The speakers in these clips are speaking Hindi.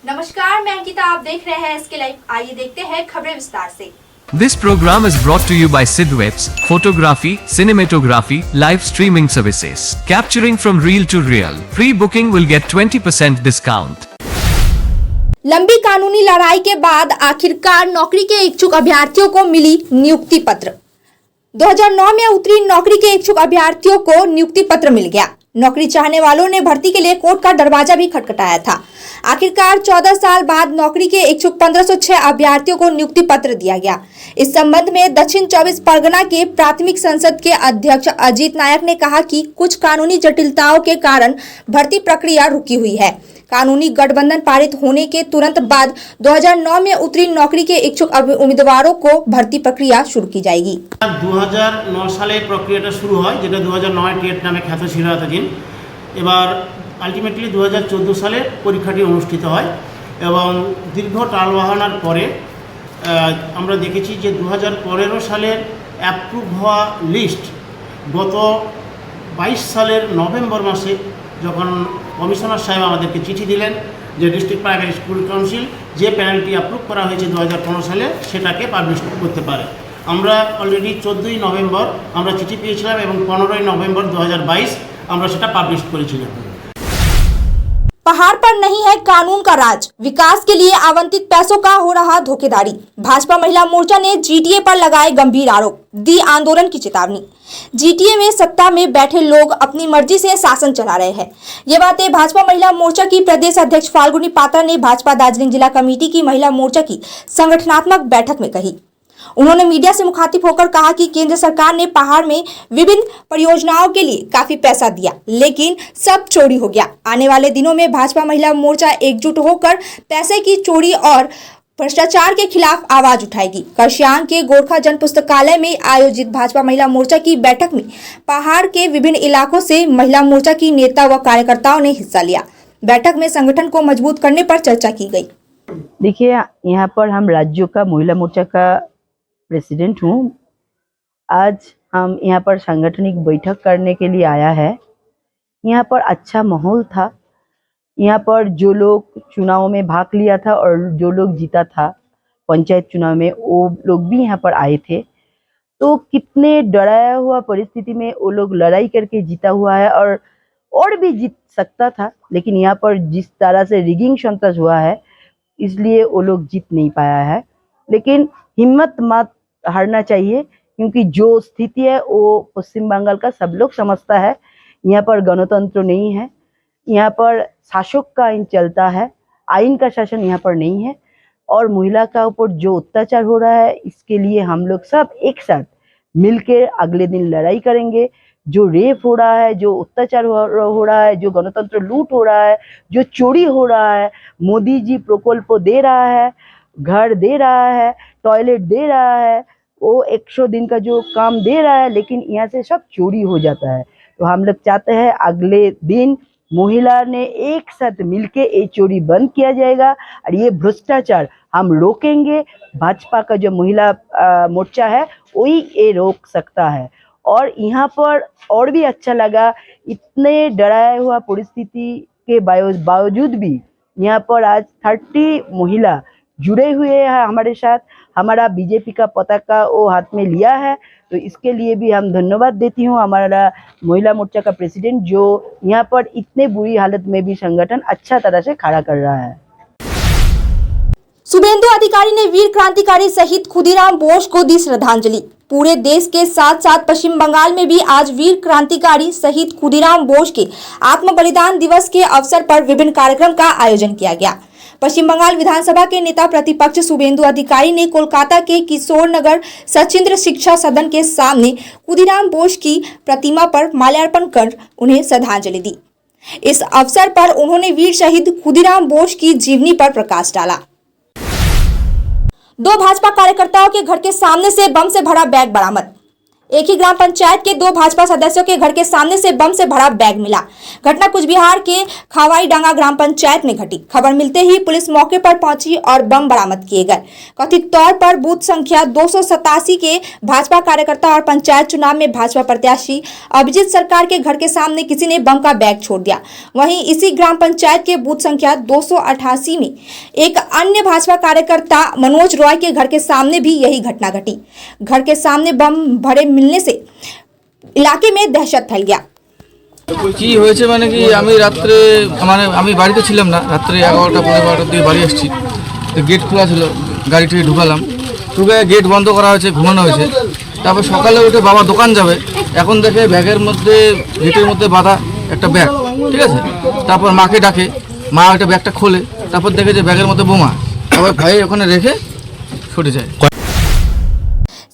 नमस्कार, मैं अंकिता। आप देख रहे हैं इसके लाइव। आइए देखते हैं खबरें विस्तार से। This program is brought to you by Sidwebs, photography, cinematography, live streaming services. Capturing from real to real. Pre-booking will get 20% discount. लंबी कानूनी लड़ाई के बाद आखिरकार नौकरी के इच्छुक अभ्यर्थियों को मिली नियुक्ति पत्र। 2009 में उत्तीर्ण नौकरी के इच्छुक अभ्यर्थियों को नियुक्ति पत्र मिल गया। नौकरी चाहने वालों ने भर्ती के लिए कोर्ट का दरवाजा भी खटखटाया था। आखिरकार 14 साल बाद नौकरी के इच्छुक 1506 अभ्यर्थियों को नियुक्ति पत्र दिया गया। इस संबंध में दक्षिण 24 परगना के प्राथमिक संसद के अध्यक्ष अजीत नायक ने कहा कि कुछ कानूनी जटिलताओं के कारण भर्ती प्रक्रिया रुकी हुई है। कानूनी गठबंधन पारित होने के तुरंत बाद 2009 में उत्तीर्ण नौकरी के इच्छुक उम्मीदवारों को भर्ती प्रक्रिया शुरू की जाएगी। 2009 साले प्रक्रियाটা শুরু হয়, যেটা 2009 টেট নামে খ্যাত ছিল এতদিন। এবার আলটিমেটলি 2014 সালে পরীক্ষাটি অনুষ্ঠিত হয় এবং দীর্ঘ টালবাহানার পরে আমরা দেখেছি যে 2015 সালের অ্যাপ্রুভ হওয়া লিস্ট গত 22 সালের নভেম্বর মাসে যখন কমিশনার সাহেব আমাদেরকে চিঠি দিলেন যে ডিস্ট্রিক্ট প্রাইমারি স্কুল কাউন্সিল যে প্যানেলটি অ্যাপ্রুভ করা হয়েছে 2015 সালে সেটাকে পাবলিশ করতে পারে। আমরা অলরেডি 14ই নভেম্বর আমরা চিঠি পেয়েছিলাম এবং 15ই নভেম্বর 2022 আমরা সেটা পাবলিশ করেছিলাম। पहाड़ पर नहीं है कानून का राज, विकास के लिए आवंटित पैसों का हो रहा धोखेधारी। भाजपा महिला मोर्चा ने जीटीए पर लगाए गंभीर आरोप, दी आंदोलन की चेतावनी। जीटीए में सत्ता में बैठे लोग अपनी मर्जी से शासन चला रहे हैं। ये बातें भाजपा महिला मोर्चा की प्रदेश अध्यक्ष फाल्गुनी पात्रा ने भाजपा दार्जिलिंग जिला कमेटी की महिला मोर्चा की संगठनात्मक बैठक में कही। उन्होंने मीडिया से मुखातिब होकर कहा कि केंद्र सरकार ने पहाड़ में विभिन्न परियोजनाओं के लिए काफी पैसा दिया, लेकिन सब चोरी हो गया। आने वाले दिनों में भाजपा महिला मोर्चा एकजुट होकर पैसे की चोरी और भ्रष्टाचार के खिलाफ आवाज उठाएगी। करसियांग के गोरखा जन पुस्तकालय में आयोजित भाजपा महिला मोर्चा की बैठक में पहाड़ के विभिन्न इलाकों से महिला मोर्चा की नेता व कार्यकर्ताओं ने हिस्सा लिया। बैठक में संगठन को मजबूत करने पर चर्चा की गई। देखिए, यहाँ पर हम राज्यों का महिला मोर्चा का प्रेसिडेंट हूँ। आज हम यहाँ पर सांगठनिक बैठक करने के लिए आया है। यहाँ पर अच्छा माहौल था। यहाँ पर जो लोग चुनाव में भाग लिया था और जो लोग जीता था पंचायत चुनाव में, वो लोग भी यहाँ पर आए थे। तो कितने डराया हुआ परिस्थिति में वो लोग लड़ाई करके जीता हुआ है और भी जीत सकता था, लेकिन यहाँ पर जिस तरह से रिगिंग संतोष हुआ है इसलिए वो लोग जीत नहीं पाया है। लेकिन हिम्मत मत हारना चाहिए, क्योंकि जो स्थिति है वो पश्चिम बंगाल का सब लोग समझता है। यहाँ पर गणतंत्र नहीं है, यहाँ पर शासक का आइन चलता है, आइन का शासन यहाँ पर नहीं है। और महिला का ऊपर जो अत्याचार हो रहा है इसके लिए हम लोग सब एक साथ मिलकर अगले दिन लड़ाई करेंगे। जो रेप हो रहा है, जो अत्याचार हो रहा है, जो गणतंत्र लूट हो रहा है, जो चोरी हो रहा है, मोदी जी प्रकल्प दे रहा है, घर दे रहा है, टॉयलेट दे रहा है, वो 100 दिन का जो काम दे रहा है, लेकिन यहाँ से सब चोरी हो जाता है। तो हम लोग चाहते हैं अगले दिन महिला ने एक साथ मिलके ये चोरी बंद किया जाएगा और ये भ्रष्टाचार हम रोकेंगे। भाजपा का जो महिला मोर्चा है वही ये रोक सकता है। और यहाँ पर और भी अच्छा लगा, इतने डराया हुआ परिस्थिति के बावजूद भी यहाँ पर आज 30 महिला जुड़े हुए हैं हमारे साथ। हमारा बीजेपी का पताका वो हाथ में लिया है, तो इसके लिए भी हम धन्यवाद देती हूँ हमारा महिला मोर्चा का प्रेसिडेंट, जो यहाँ पर इतने बुरी हालत में भी संगठन अच्छा तरह से खड़ा कर रहा है। शुभेंदु अधिकारी ने वीर क्रांतिकारी शहीद खुदीराम बोस को दी श्रद्धांजलि। पूरे देश के साथ साथ पश्चिम बंगाल में भी आज वीर क्रांतिकारी शहीद खुदीराम बोस के आत्म बलिदान दिवस के अवसर पर विभिन्न कार्यक्रम का आयोजन किया गया। पश्चिम बंगाल विधानसभा के नेता प्रतिपक्ष शुभेंदु अधिकारी ने कोलकाता के किशोर नगर सचिंद्र शिक्षा सदन के सामने खुदीराम बोस की प्रतिमा पर माल्यार्पण कर उन्हें श्रद्धांजलि दी। इस अवसर पर उन्होंने वीर शहीद खुदीराम बोस की जीवनी पर प्रकाश डाला। 2 भाजपा कार्यकर्ताओं के घर के सामने से बम से भरा बैग बरामद। एक ही ग्राम पंचायत के 2 भाजपा सदस्यों के घर के सामने से बम से भरा बैग मिला। घटना कुछ बिहार के खावाई डांगा ग्राम पंचायत में घटी। खबर मिलते ही पुलिस मौके पर पहुंची और बम बरामद किए गए। कथित तौर पर बूथ संख्या 287 के भाजपा कार्यकर्ता और पंचायत चुनाव में भाजपा प्रत्याशी अभिजीत सरकार के घर के सामने किसी ने बम का बैग छोड़ दिया। वहीं इसी ग्राम पंचायत के बूथ संख्या 288 में एक अन्य भाजपा कार्यकर्ता मनोज रॉय के घर के सामने भी यही घटना घटी। घर के सामने बम भरे मिलने से इलाके में दहशत फैल गया। কি হয়েছে মানে কি আমি রাত্রে মানে আমি বাড়িতে ছিলাম না, রাত্রে 11টা 12টার দিকে বাড়ি আসছি, তো গেট খোলা ছিল, গাড়িটি ঢুকালাম, ঢুকে গেট বন্ধ করা হয়েছে, ঘুমানো হয়েছে। তারপর সকালে উঠে বাবা দোকান যাবে, এখন দেখে ব্যাগের মধ্যে গেটের মধ্যে বাঁধা একটা ব্যাগ, ঠিক আছে। তারপর মাকে ডাকে, মা একটা ব্যাগটা খোলে, তারপর দেখে যে ব্যাগের মধ্যে বোমা, তারপর ভয়ে ওখানে রেখে ছুটে যায়।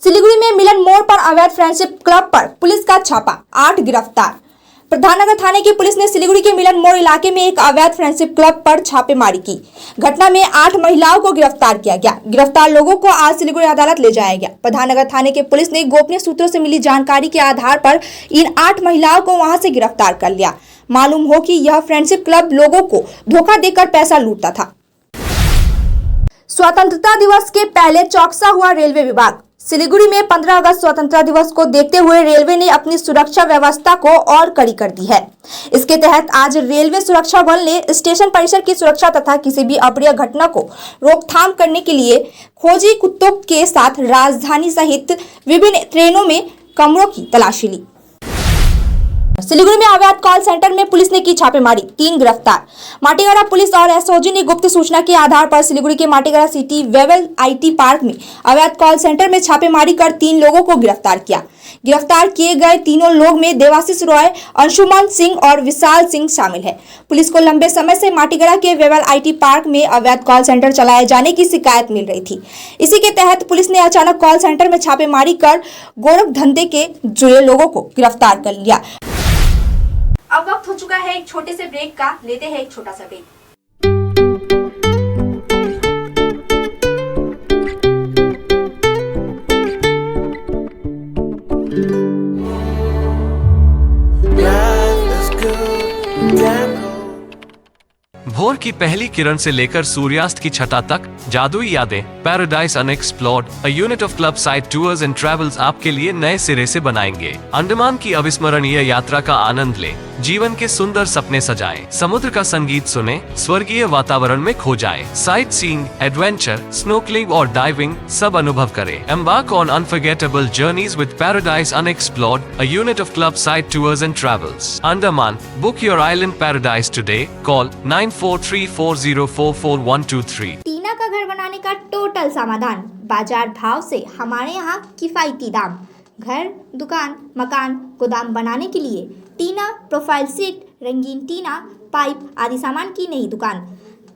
सिलीगुड़ी में मिलन मोड़ पर अवैध फ्रेंडशिप क्लब पर पुलिस का छापा, 8 गिरफ्तार। प्रधाननगर थाने की पुलिस ने सिलीगुड़ी के मिलन मोड़ इलाके में एक अवैध फ्रेंडशिप क्लब पर छापेमारी की। घटना में 8 महिलाओं को गिरफ्तार किया गया। गिरफ्तार लोगों को आज सिलीगुड़ी अदालत ले जाया गया। प्रधाननगर थाने के पुलिस ने गोपनीय सूत्रों से मिली जानकारी के आधार पर इन 8 महिलाओं को वहां से गिरफ्तार कर लिया। मालूम हो कि यह फ्रेंडशिप क्लब लोगों को धोखा देकर पैसा लूटता था। स्वतंत्रता दिवस के पहले चौकसा हुआ रेलवे विभाग। सिलीगुड़ी में 15 अगस्त स्वतंत्रता दिवस को देखते हुए रेलवे ने अपनी सुरक्षा व्यवस्था को और कड़ी कर दी है। इसके तहत आज रेलवे सुरक्षा बल ने स्टेशन परिसर की सुरक्षा तथा किसी भी अप्रिय घटना को रोकथाम करने के लिए खोजी कुत्तों के साथ राजधानी सहित विभिन्न ट्रेनों में कमरों की तलाशी ली। सिलीगुड़ी में अवैध कॉल सेंटर में पुलिस ने की छापेमारी, 3 गिरफ्तार। माटीगड़ा पुलिस और एसओजी ने गुप्त सूचना के आधार पर सिलीगुड़ी के माटीगड़ा सिटी वेवल आईटी पार्क में अवैध कॉल सेंटर में छापेमारी कर 3 लोगों को गिरफ्तार किया। गिरफ्तार किए गए तीनों लोग में देवाशीष रॉय, अंशुमान सिंह और विशाल सिंह शामिल है। पुलिस को लंबे समय से माटीगड़ा के वेवल आईटी पार्क में अवैध कॉल सेंटर चलाए जाने की शिकायत मिल रही थी। इसी के तहत पुलिस ने अचानक कॉल सेंटर में छापेमारी कर गोरख धंधे के जुड़े लोगों को गिरफ्तार कर लिया। अब वक्त हो चुका है एक छोटे से ब्रेक का, लेते हैं एक छोटा सा ब्रेक। भोर की पहली किरण से लेकर सूर्यास्त की छटा तक जादुई यादें, paradise unexplored, a unit of club side tours and travels आपके लिए नए सिरे से बनाएंगे। अंडमान की अविस्मरणीय यात्रा का आनंद लें, जीवन के सुंदर सपने सजाएं, समुद्र का संगीत सुने, स्वर्गीय वातावरण में खो जाएं, साइट सीइंग, एडवेंचर, स्नोकलिंग और डाइविंग सब अनुभव करें। Embark on unforgettable journeys with paradise unexplored, a unit of club side tours and travels. Andaman, book your island paradise today, call 9434044123। टीना का घर बनाने का टोटल समाधान, बाजार भाव से हमारे यहाँ किफायती दाम। घर, दुकान, मकान, गोदाम बनाने के लिए टीना प्रोफाइल सीट, रंगीन टीना, पाइप आदि सामान की नई दुकान।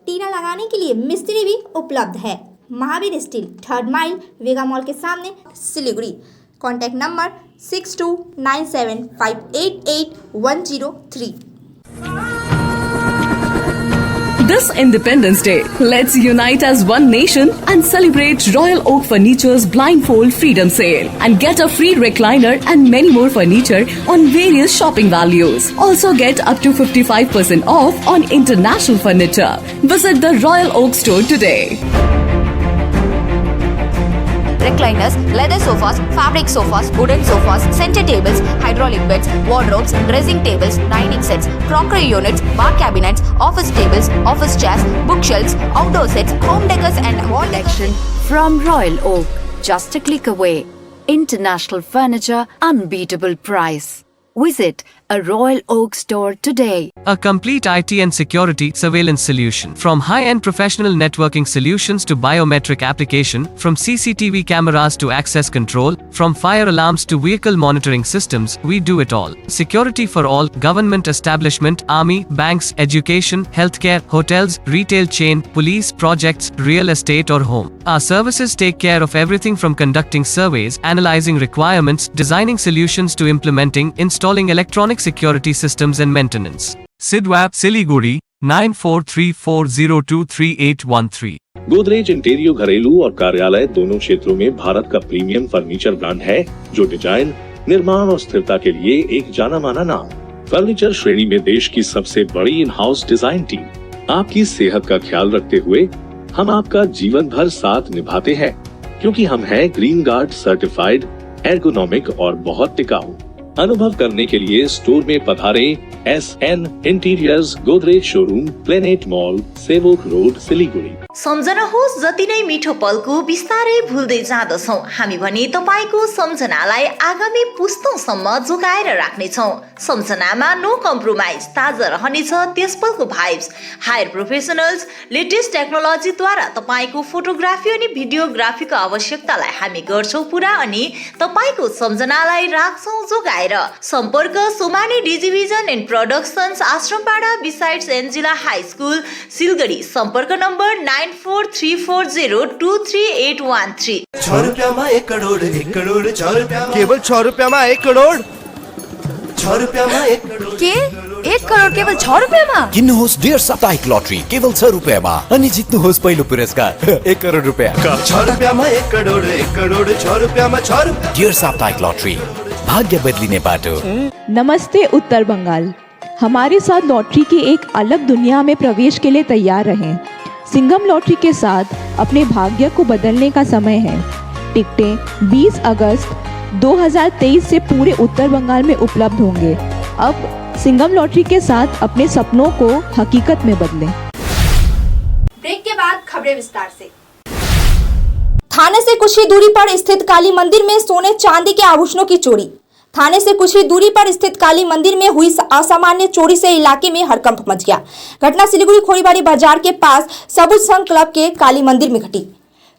टीना लगाने के लिए मिस्त्री भी उपलब्ध है। महावीर स्टील, 3rd माइल, वेगा मॉल के सामने, Siliguri. Contact number 6297588103। This Independence Day, let's unite as one nation and celebrate Royal Oak Furniture's Blindfold Freedom Sale and get a free recliner and many more furniture on various shopping values. Also get up to 55% off on international furniture. Visit the Royal Oak store today. Recliners, leather sofas, fabric sofas, wooden sofas, center tables, hydraulic beds, wardrobes, dressing tables, dining sets, crockery units, bar cabinets, office tables, office chairs, bookshelves, outdoor sets, home decors and wall Collection from Royal Oak, just a click away. International furniture, unbeatable price. Visit a Royal Oak store today. A complete IT and security surveillance solution. From high-end professional networking solutions to biometric application, from CCTV cameras to access control, from fire alarms to vehicle monitoring systems, we do it all. Security for all, government establishment, army, banks, education, healthcare, hotels, retail chain, police, projects, real estate or home. Our services take care of everything from conducting surveys, analyzing requirements, designing solutions to implementing, installing electronic security systems and maintenance. Sidwap, Siliguri, 9434023813. Godrej इंटीरियो घरेलू और कार्यालय दोनों क्षेत्रों में भारत का प्रीमियम फर्नीचर ब्रांड है, जो डिजाइन, निर्माण और स्थिरता के लिए एक जाना माना नाम। फर्नीचर श्रेणी में देश की सबसे बड़ी इन हाउस डिजाइन टीम। आपकी सेहत का ख्याल रखते हुए हम आपका जीवन भर साथ निभाते हैं, क्योंकि हम हैं ग्रीन गार्ड सर्टिफाइड, एर्गोनॉमिक और बहुत टिकाऊ। अनुभव करने के लिए स्टोर में पधारें। SN interiors, Godrej showroom, planet mall, Sevoke road, Siliguri. सम्झनुहोस्, जति नै मिठो पलको बिस्तारै भुल्दै जाँदछौँ हामी भने तपाईको सम्झनालाई आगामी पुस्तौंसम्म जोगाएर राख्नेछौँ। सम्झनामा नो कम्प्रोमाइज, ताजा रहनेछ त्यस पलको भाइब्स। हायर प्रोफेसनल्स, लेटेस्ट टेक्नोलोजीद्वारा तपाईको फोटोग्राफी अनि भिडियोग्राफीको आवश्यकतालाई हामी गर्छौँ पुरा अनि तपाईको सम्झनालाई राख्छौँ जोगाएर। सम्पर्क Somani digivision and productions, Ashrampara besides Angela high school, Siliguri. सम्पर्क नम्बर 9434023813। 6 रुपैयाँमा 1 करोड, 1 करोड 6 रुपैयाँमा, केवल 6 रुपैयाँमा 1 करोड, 6 रुपैयाँमा 1 करोड। के 1 करोड केवल 6 रुपैयाँमा? किन्नुहोस् डेढ साप्ताहिक लटरी केवल 6 रुपैयाँमा अनि जित्नुहोस् पहिलो पुरस्कार 1 करोड रुपैयाँ। 6 रुपैयाँमा 1 करोड, 1 करोड 6 रुपैयाँमा 6 रुपैयाँ। डेढ साप्ताहिक लटरी, भाग्य बदलिने बाटो। नमस्ते उत्तर बंगाल, हमारे साथ लॉटरी की एक अलग दुनिया में प्रवेश के लिए तैयार रहें। सिंघम लॉटरी के साथ अपने भाग्य को बदलने का समय है। टिकटें 20 अगस्त 2023 से पूरे उत्तर बंगाल में उपलब्ध होंगे। अब सिंघम लॉटरी के साथ अपने सपनों को हकीकत में बदलें। ब्रेक के बाद खबरें विस्तार से। थाने से कुछ ही दूरी पर स्थित काली मंदिर में सोने चांदी के आभूषणों की चोरी। थाने से कुछ ही दूरी पर स्थित काली मंदिर में हुई असामान्य चोरी से इलाके में हड़कंप मच गया। घटना सिलीगुड़ी खोरीबाड़ी बाजार के पास सबुज संघ क्लब के काली मंदिर में घटी।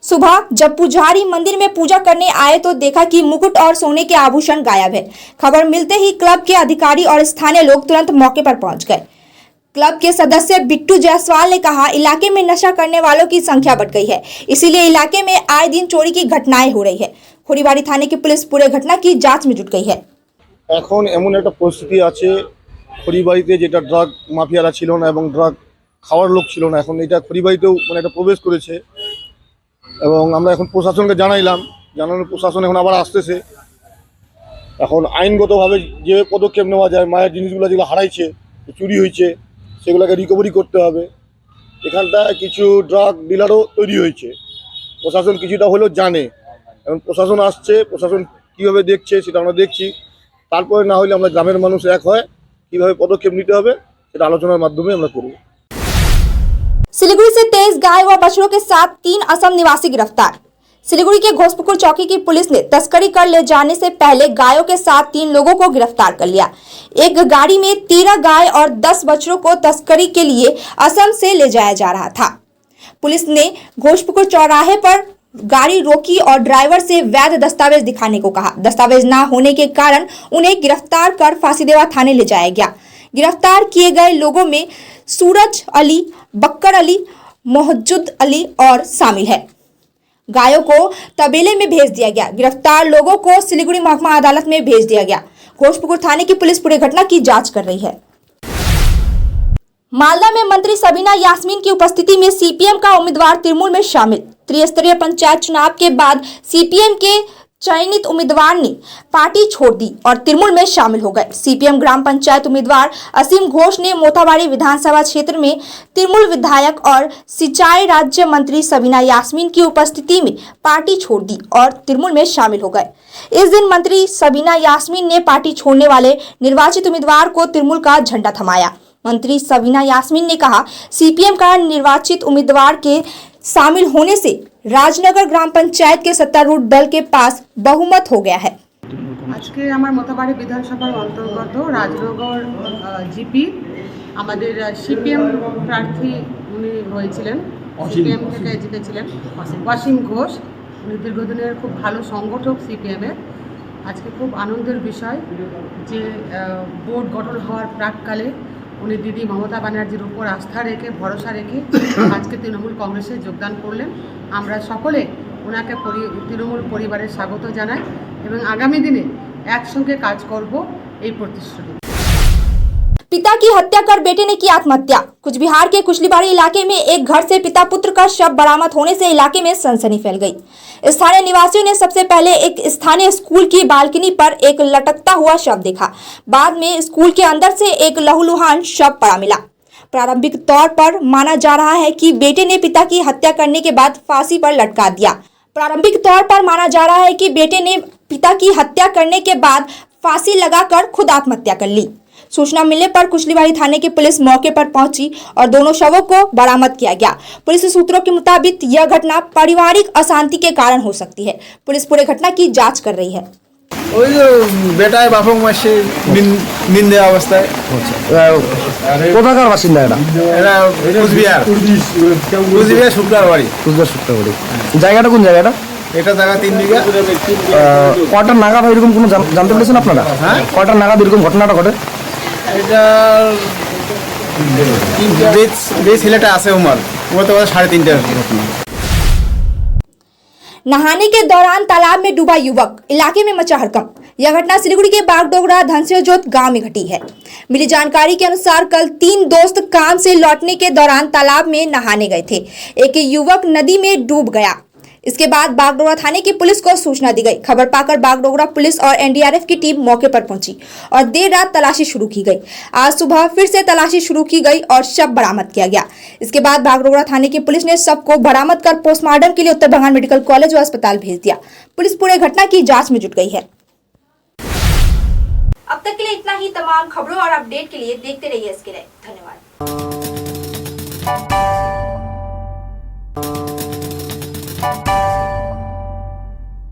सुबह जब पुजारी मंदिर में पूजा करने आए तो देखा कि मुकुट और सोने के आभूषण गायब है। खबर मिलते ही क्लब के अधिकारी और स्थानीय लोग तुरंत मौके पर पहुंच गए। क्लब के सदस्य बिट्टू जायसवाल ने कहा, इलाके में नशा करने वालों की संख्या बढ़ गई है, इसीलिए इलाके में आए दिन चोरी की घटनाएं हो रही है। खोरीबाड़ी थाने की पुलिस पूरे घटना की जांच में जुट गई है। এখন এমন একটা পরিস্থিতি আছে খড়িবাড়িতে, যেটা ড্রাগ মাফিয়ারা ছিল না এবং ড্রাগ খাওয়ার লোক ছিল না, এখন এটা খড়িবাড়িতেও মানে একটা প্রবেশ করেছে এবং আমরা এখন প্রশাসনকে জানানোর প্রশাসন এখন আবার আসতেছে। এখন আইনগতভাবে যে পদক্ষেপ নেওয়া যায়, মায়ের জিনিসগুলো যেগুলো হারাইছে, চুরি হয়েছে, সেগুলোকে রিকভারি করতে হবে। এখানটা কিছু ড্রাগ ডিলারও তৈরি হয়েছে, প্রশাসন কিছুটা হলেও জানে। এখন প্রশাসন আসছে, প্রশাসন কীভাবে দেখছে সেটা আমরা দেখছি। তারপরে না হলে আমরা গ্রামের মানুষ এক হয় কিভাবে পদক্ষেপ নিতে হবে সেটা আলোচনার মাধ্যমে আমরা করব। सिलीगुड़ी से 23 गाय व बछड़ों के साथ 3 असम निवासी गिरफ्तार। सिलीगुड़ी के घोषपुकुर चौकी की पुलिस ने तस्करी कर ले जाने से पहले गायों के साथ 3 लोगों को गिरफ्तार कर लिया। एक गाड़ी में 13 गाय और 10 बछड़ों को तस्करी के लिए असम से ले जाया जा रहा था। पुलिस ने घोषपुकुर चौराहे पर गाड़ी रोकी और ड्राइवर से वैध दस्तावेज दिखाने को कहा। दस्तावेज न होने के कारण उन्हें गिरफ्तार कर फांसीदेवा थाने ले जाया गया। गिरफ्तार किए गए लोगों में सूरज अली, बक्कर अली, मोहज्जुद अली और शामिल है। गायों को तबेले में भेज दिया गया। गिरफ्तार लोगों को सिलीगुड़ी महकमा अदालत में भेज दिया गया। घोषपुकुर थाने की पुलिस पूरी घटना की जांच कर रही है। मालदा में मंत्री सबीना यास्मीन की उपस्थिति में सीपीएम का उम्मीदवार तिरमुल में शामिल। त्रिस्तरीय पंचायत चुनाव के बाद सीपीएम के चयनित उम्मीदवार ने पार्टी छोड़ दी और तिरमुल में शामिल हो गए। सीपीएम ग्राम पंचायत उम्मीदवार असीम घोष ने मोथाबाड़ी विधानसभा क्षेत्र में तिरमुल विधायक और सिंचाई राज्य मंत्री सबीना यास्मीन की उपस्थिति में पार्टी छोड़ दी और तिरमुल में शामिल हो गए। इस दिन मंत्री सबीना यास्मीन ने पार्टी छोड़ने वाले निर्वाचित उम्मीदवार को तिरमुल का झंडा थमाया। मंत्री सबीना यास्मीन ने कहा, सीपीएम का निर्वाचित उम्मीदवार के शामिल होने से राजनगर ग्राम पंचायत के सत्तारूढ़ दल के पास बहुमत हो गया है। আজকে আমার মোথাবাড়ি বিধানসভার অন্তর্গত রাজনগর জিপি আমাদের সিপিএম প্রার্থী উনি হয়েছিলেন, সিপিএম থেকে জিতেছিলেন অসীম ঘোষ। উনি দীর্ঘদিনের খুব ভালো সংগঠক সিপিএমের। আজকে খুব আনন্দের বিষয় যে বোর্ড গঠন হওয়ার প্রাককালে উনি দিদি মমতা ব্যানার্জির উপর আস্থা রেখে ভরসা রেখে আজকে তৃণমূল কংগ্রেসে যোগদান করলেন। আমরা সকলে ওনাকে তৃণমূল পরিবারে স্বাগত জানাই এবং আগামী দিনে একসঙ্গে কাজ করব এই প্রতিশ্রুতি। पिता की हत्या कर बेटे ने की आत्महत्या। कुछ बिहार के कुशलीबाड़ी इलाके में एक घर से पिता पुत्र का शव बरामद होने से इलाके में सनसनी फैल गई। स्थानीय निवासियों ने सबसे पहले एक स्थानीय स्कूल की बालकनी पर एक लटकता हुआ शव देखा। बाद में स्कूल के अंदर से एक लहूलुहान शव पड़ा मिला। प्रारंभिक तौर पर माना जा रहा है कि बेटे ने पिता की हत्या करने के बाद फांसी पर लटका दिया। प्रारंभिक तौर पर माना जा रहा है कि बेटे ने पिता की हत्या करने के बाद फांसी लगाकर खुद आत्महत्या कर ली। सूचना मिलने पर कुशलीबाड़ी थाने की पुलिस मौके पर पहुंची और दोनों शवों को बरामद किया गया। पुलिस सूत्रों के मुताबिक यह घटना पारिवारिक अशांति के कारण हो सकती है। पुलिस पूरे घटना की जांच कर रही है। ওই যে বেটায় বাপক মাসে নিন্দে অবস্থায় কোথাকার বাসিন্দা এরা কুচবিহার শুক্লার বাড়ি জায়গাটা কোন জায়গাটা? এটা জায়গা 3 বিঘা। কটার নাগাদ এরকম কোনো জানতে পেরেছেন আপনারা? হ্যাঁ, কটার নাগাদ এরকম ঘটনাটা ঘটে? এটা যে ছেলেটা আছে উমর তো 3:30 ঘটনা। नहाने के दौरान तालाब में डूबा युवक, इलाके में मचा हड़कंप। यह घटना सिलीगुड़ी के बागडोगरा धनसियोजोत गांव में घटी है। मिली जानकारी के अनुसार कल 3 दोस्त काम से लौटने के दौरान तालाब में नहाने गए थे। एक युवक नदी में डूब गया। इसके बाद बागडोगरा थाने की पुलिस को सूचना दी गई। खबर पाकर बागडोगरा पुलिस और एनडीआरएफ की टीम मौके पर पहुंची और देर रात तलाशी शुरू की गई। आज सुबह फिर से तलाशी शुरू की गई और शव बरामद किया गया। इसके बाद बागडोगरा थाने की पुलिस ने शव को बरामद कर पोस्टमार्टम के लिए उत्तर बंगाल मेडिकल कॉलेज और अस्पताल भेज दिया। पुलिस पूरे घटना की जाँच में जुट गई है। अब तक के लिए इतना ही। तमाम खबरों और अपडेट के लिए देखते रहिए इसके लिए। धन्यवाद।